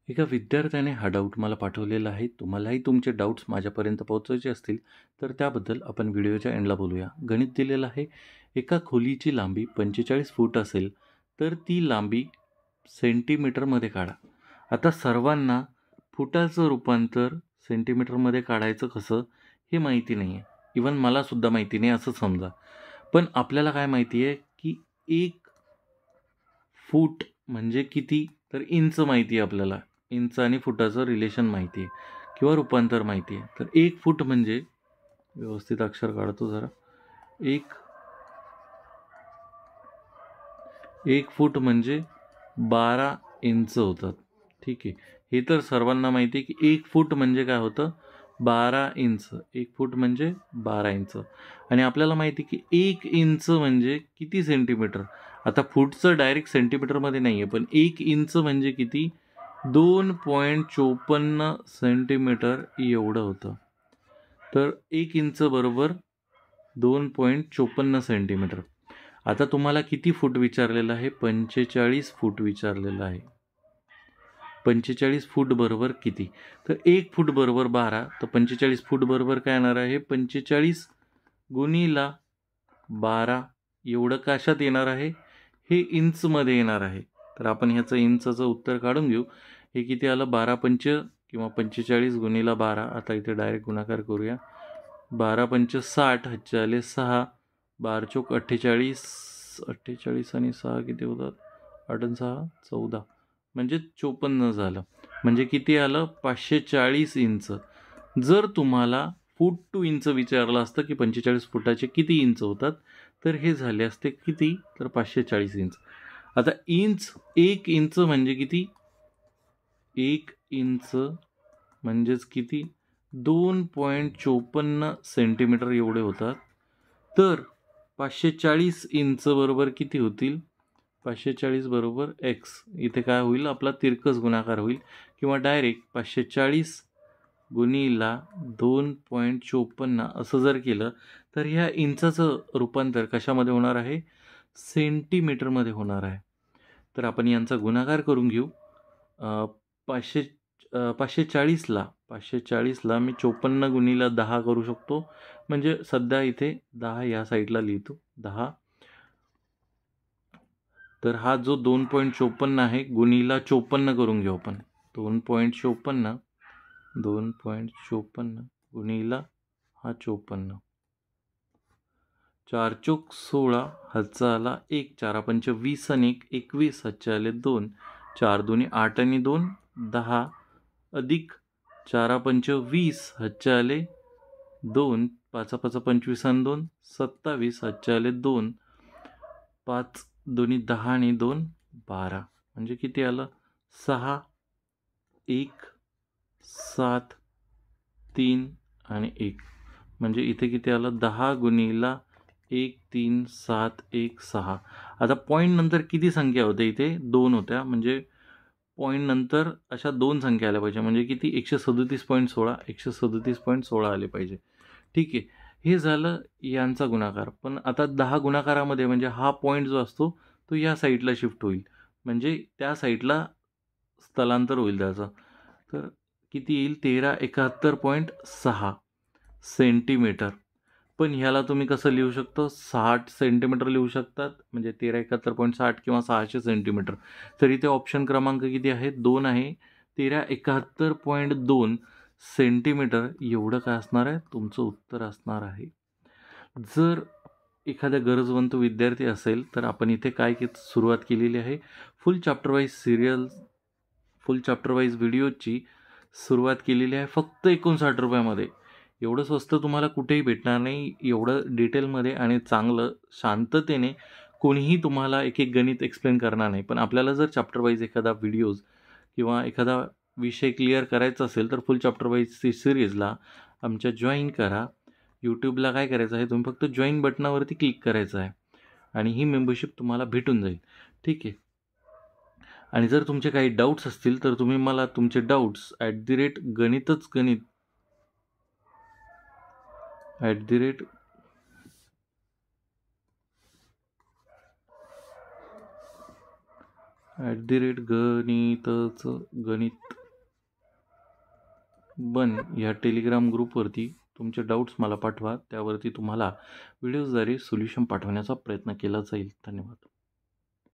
एका विद्यार्थ्याने हा डाऊट मला पाठवलेला आहे. तुम्हालाही तुमचे डाऊट्स माझ्यापर्यंत पोहोचवायचे असतील, तर त्याबद्दल आपण व्हिडिओच्या एंडला बोलूया. गणित दिलेलं आहे. एका खोलीची लांबी 45 फूट असेल, तर ती लांबी सेंटीमीटरमध्ये काढा. आता सर्वांना फुटाचं रूपांतर सेंटीमीटरमध्ये काढायचं कसं, हे माहिती नाही आहे. इव्हन मलासुद्धा माहिती नाही असं समजा. पण आपल्याला काय माहिती आहे, की 1 फूट म्हणजे किती? तर इंच माहिती आहे आपल्याला. इंच आणि फुटाचं रिलेशन माहिती आहे किंवा रूपांतर माहिती आहे. तर 1 फूट म्हणजे व्यवस्थित अक्षर काढतो जरा. 1 1 फूट म्हणजे 12 इंच होतात. ठीक आहे. हे तर सर्वांना माहिती आहे, की 1 फूट म्हणजे काय होतं? 12 इंच. 1 फूट म्हणजे 12 इंच. आणि आपल्याला माहिती आहे, की 1 इंच म्हणजे किती सेंटीमीटर? आता फूटचं डायरेक्ट सेंटीमीटरमध्ये नाही आहे, पण 1 इंच म्हणजे किती? 2.54 सेंटीमीटर एवढं होतं. तर 1 इंच बरोबर 2.54 सेंटीमीटर. आता तुम्हाला किती फूट विचारलेलं आहे? 45 फूट विचारलेलं आहे. 45 फूट बरोबर किती? तर 1 फूट बरोबर 12. तर 45 फूट बरोबर काय येणार आहे? 45 गुणिला 12 एवढं कशात येणार आहे? हे इंचमध्ये येणार आहे. तर आपण ह्याचं इंचचं उत्तर काढून घेऊ. हे किती आलं? 12 पंच किंवा 45 गुणिला 12. आता इथे डायरेक्ट गुणाकार करूया. 12 पंच 60, ह्याचे आले 6, 12 चोक 48, 48 आणि 6 किती होतात? 8 आणि 6 14, म्हणजे 54 झालं. म्हणजे किती आलं? 540 इंच. जर तुम्हाला फूट टू इंच विचारलं असतं, की 45 फुटाचे किती इंच होतात, तर हे झाले असते किती? तर 540 इंच. आता इंच 1 इंच म्हणजे किती? 1 इंच म्हणजेच किती? 2.54 सेंटीमीटर एवढे होतात. तर 540 इंच बरोबर किती होतील? 540 बरोबर एक्स. इथे काय होईल? आपला तिरकस गुणाकार होईल किंवा डायरेक्ट 540 गुणिला 2.54 असं जर केलं, तर ह्या इंचाचं रूपांतर कशामध्ये होणार आहे? सेंटीमीटरमध्ये होणार आहे. तर आपण यांचा गुणाकार करून घेऊ. 500 540ला मी 54 गुणिले 10 करू शकतो. म्हणजे सध्या इथे 10 या साईडला लिहितो. 10. तर हा जो 2.54 आहे गुणिला 54 करून घेऊ आपण. 2.54 गुणिला हा 54. 4 चोक 16, हातचा आला 1, 4 पंच 20 आणि 1 21, हातचे आले 2, 4 दोन्ही 8 आणि 2 10, अधिक 4 पंच 20, हातचे आले 2, 5 5 25 आणि 2 27, हातचे आले 2, 5 दोन्ही 10 आणि 2 12, म्हणजे किती आलं? 6 1 7 3 आणि 1, म्हणजे इथे किती आलं? 10 गुणिला 1 3 7 1 6. आता पॉईंट नंतर किती संख्या होत्या इथे? 2 होत्या. म्हणजे पॉईंट नंतर अशा 2 संख्या आल्या पाहिजे. म्हणजे किती? 137.16 137.16 आले पाहिजे. ठीक आहे. हे झालं यांचा गुणाकार. पण आता 10 गुणाकारामध्ये म्हणजे हा पॉईंट जो असतो तो या साईडला शिफ्ट होईल. म्हणजे त्या साईडला स्थलांतर होईल त्याचं. तर किती येईल? 1371.6 सेंटीमीटर. पण ह्याला तुम्ही कसं लिहू शकतो? 60 सेंटीमीटर लिहू शकतात. म्हणजे 1371.60 किंवा 600 सेंटीमीटर. तर इथे ऑप्शन क्रमांक किती आहे? 2 आहे. 1371.2 सेंटीमीटर एवढं काय असणार आहे? तुमचं उत्तर असणार आहे. जर एखादा गरजवंत विद्यार्थी असेल, तर आपण इथे काय सुरुवात केलेली आहे? फुल चॅप्टर वाईज व्हिडिओची सुरुवात केलेली आहे फक्त ₹59 एवढं स्वस्त तुम्हाला कुठेही भेटणार नाही. एवढं डिटेलमध्ये आणि चांगलं शांततेने कोणीही तुम्हाला एक एक गणित एक्सप्लेन करणार नाही. पण आपल्याला जर चॅप्टर वाईज एखादा व्हिडिओज किंवा एखादा विषय क्लिअर करायचा असेल, तर फुल चॅप्टर वाईजची सिरीजला आमच्या जॉईन करा. यूट्यूबला काय करायचं आहे? तुम्ही फक्त जॉईन बटनावरती क्लिक करायचं आहे आणि ही मेंबरशिप तुम्हाला भेटून जाईल. ठीक आहे. आणि जर तुमचे काही डाऊट्स असतील, तर तुम्ही मला तुमचे डाऊट्स @गणितच गणित गणितचं गणित बन या टेलिग्राम ग्रुपवरती तुमचे डाऊट्स मला पाठवा. त्यावरती तुम्हाला व्हिडिओजद्वारे सोल्युशन पाठवण्याचा प्रयत्न केला जाईल. धन्यवाद.